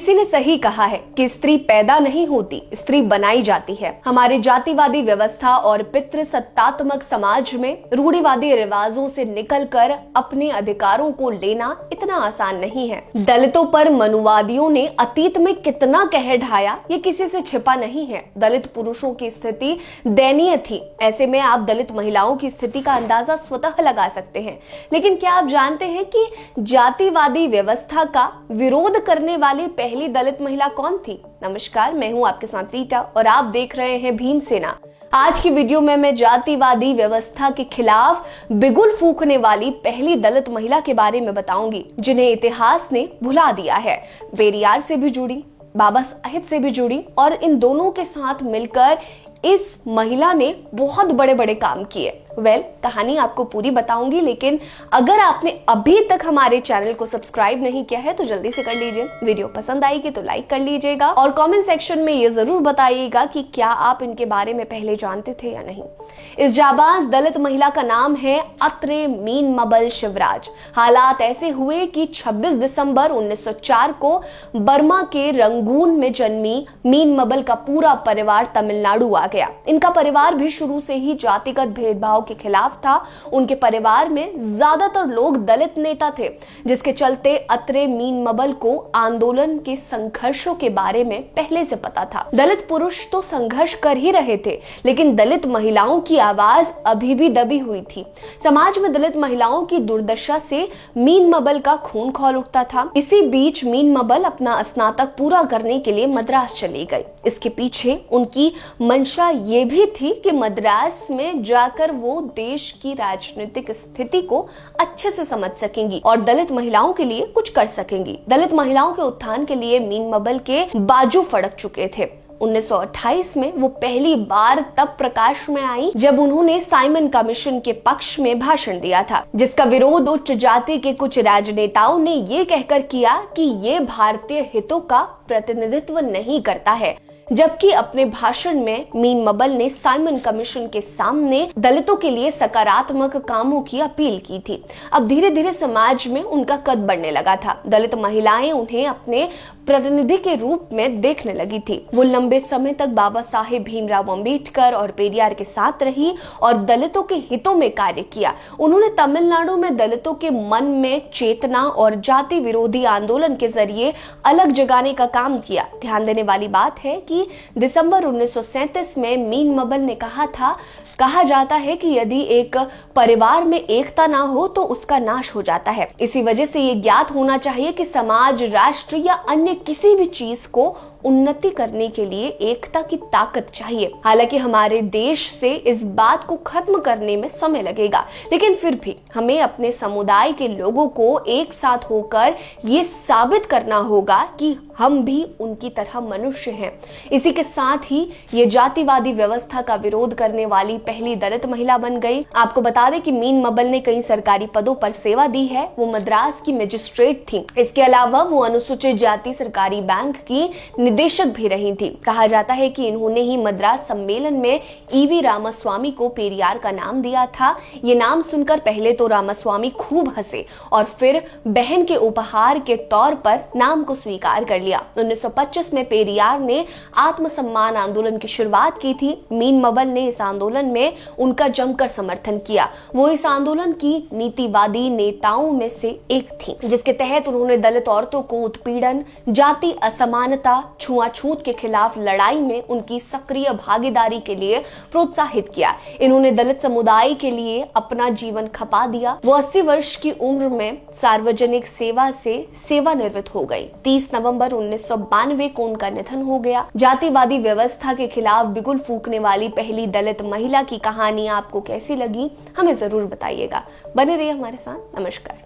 किसी ने सही कहा है कि स्त्री पैदा नहीं होती, स्त्री बनाई जाती है। हमारे जातिवादी व्यवस्था और पितृसत्तात्मक समाज में रूढ़िवादी रिवाजों से निकलकर अपने अधिकारों को लेना इतना आसान नहीं है। दलितों पर मनुवादियों ने अतीत में कितना कहर ढाया, ये किसी से छिपा नहीं है। दलित पुरुषों की स्थिति दयनीय थी। ऐसे में आप दलित महिलाओं की स्थिति का अंदाजा स्वतः लगा सकते हैं। लेकिन क्या आप जानते हैं कि जातिवादी व्यवस्था का विरोध करने वाली पहली दलित महिला कौन थी? नमस्कार, मैं हूं आपके साथ रीटा और आप देख रहे हैं भीम सेना। आज की वीडियो में मैं जातिवादी व्यवस्था के खिलाफ बिगुल फूंकने वाली पहली दलित महिला के बारे में बताऊंगी, जिन्हें इतिहास ने भुला दिया है। पेरियार से भी जुड़ी, बाबा साहेब से भी जुड़ी और इन दोनों के साथ मिलकर इस महिला ने बहुत बड़े बड़े काम किए। कहानी आपको पूरी बताऊंगी, लेकिन अगर आपने अभी तक हमारे चैनल को सब्सक्राइब नहीं किया है तो जल्दी से कर लीजिए। वीडियो पसंद आएगी तो लाइक कर लीजिएगा और कमेंट सेक्शन में ये जरूर बताइएगा कि क्या आप इनके बारे में पहले जानते थे या नहीं। इस जाबाज दलित महिला का नाम है अत्रे मीनमबल शिवराज। हालात ऐसे हुए कि 26 दिसंबर 1904 को बर्मा के रंगून में जन्मी मीनमबल का पूरा परिवार तमिलनाडु आ गया। इनका परिवार भी शुरू से ही जातिगत भेदभाव के खिलाफ था। उनके परिवार में ज्यादातर लोग दलित नेता थे, जिसके चलते अत्रे मीनमबल को आंदोलन के संघर्षों के बारे में पहले से पता था। दलित पुरुष तो संघर्ष कर ही रहे थे, लेकिन दलित महिलाओं की आवाज अभी भी दबी हुई थी। समाज में दलित महिलाओं की दुर्दशा से मीनमबल का खून खौल उठता था। इसी बीच मीनमबल अपना स्नातक पूरा करने के लिए मद्रास चली गई। इसके पीछे उनकी मंशा ये भी थी कि मद्रास में जाकर वो देश की राजनीतिक स्थिति को अच्छे से समझ सकेंगी और दलित महिलाओं के लिए कुछ कर सकेंगी। दलित महिलाओं के उत्थान के लिए मीनमबल के बाजू फड़क चुके थे। 1928 में वो पहली बार तब प्रकाश में आई जब उन्होंने साइमन कमीशन के पक्ष में भाषण दिया था, जिसका विरोध उच्च जाति के कुछ राजनेताओं ने ये कहकर किया कि ये भारतीय हितों का प्रतिनिधित्व नहीं करता है। जबकि अपने भाषण में मीनमबल ने साइमन कमीशन के सामने दलितों के लिए सकारात्मक कामों की अपील की थी। अब धीरे धीरे समाज में उनका कद बढ़ने लगा था। दलित महिलाएं उन्हें अपने प्रतिनिधि के रूप में देखने लगी थी। वो लंबे समय तक बाबा साहेब भीमराव अंबेडकर और पेरियार के साथ रही और दलितों के हितों में कार्य किया। उन्होंने तमिलनाडु में दलितों के मन में चेतना और जाति विरोधी आंदोलन के जरिए अलग जगाने का काम किया। ध्यान देने वाली बात है कि दिसंबर 1937 में मीनमबल ने कहा जाता है कि यदि एक परिवार में एकता ना हो तो उसका नाश हो जाता है। इसी वजह से ये ज्ञात होना चाहिए कि समाज, राष्ट्र या अन्य किसी भी चीज को उन्नति करने के लिए एकता की ताकत चाहिए। हालांकि हमारे देश से इस बात को खत्म करने में समय लगेगा, लेकिन फिर भी हमें अपने समुदाय के लोगों को एक साथ होकर ये साबित करना होगा कि हम भी उनकी तरह मनुष्य हैं। इसी के साथ ही ये जातिवादी व्यवस्था का विरोध करने वाली पहली दलित महिला बन गई। आपको बता दें कि मीनमबल ने कई सरकारी पदों पर सेवा दी है। वो मद्रास की मजिस्ट्रेट थी। इसके अलावा वो अनुसूचित जाति सरकारी बैंक की निदेशक भी रही थी। कहा जाता है कि इन्होंने ही मद्रास सम्मेलन में ईवी रामास्वामी को पेरियार का नाम दिया था। ये नाम सुनकर पहले तो रामास्वामी खूब हंसे और फिर बहन के उपहार के तौर पर नाम को स्वीकार कर लिया। 1925 में पेरियार ने आत्मसम्मान आंदोलन की शुरुआत की थी। मीनमबल ने इस आंदोलन में उनका जमकर समर्थन किया। वो इस आंदोलन की नीतिवादी नेताओं में से एक थी, जिसके तहत उन्होंने दलित औरतों को उत्पीड़न, जाति असमानता, छुआछूत के खिलाफ लड़ाई में उनकी सक्रिय भागीदारी के लिए प्रोत्साहित किया। इन्होंने दलित समुदाय के लिए अपना जीवन खपा दिया। वो 80 वर्ष की उम्र में सार्वजनिक सेवा से सेवानिवृत्त हो गई। 30 नवंबर 1992 को उनका निधन हो गया। जातिवादी व्यवस्था के खिलाफ बिगुल फूंकने वाली पहली दलित महिला की कहानी आपको कैसी लगी, हमें जरूर बताइएगा। बने रहिए हमारे साथ। नमस्कार।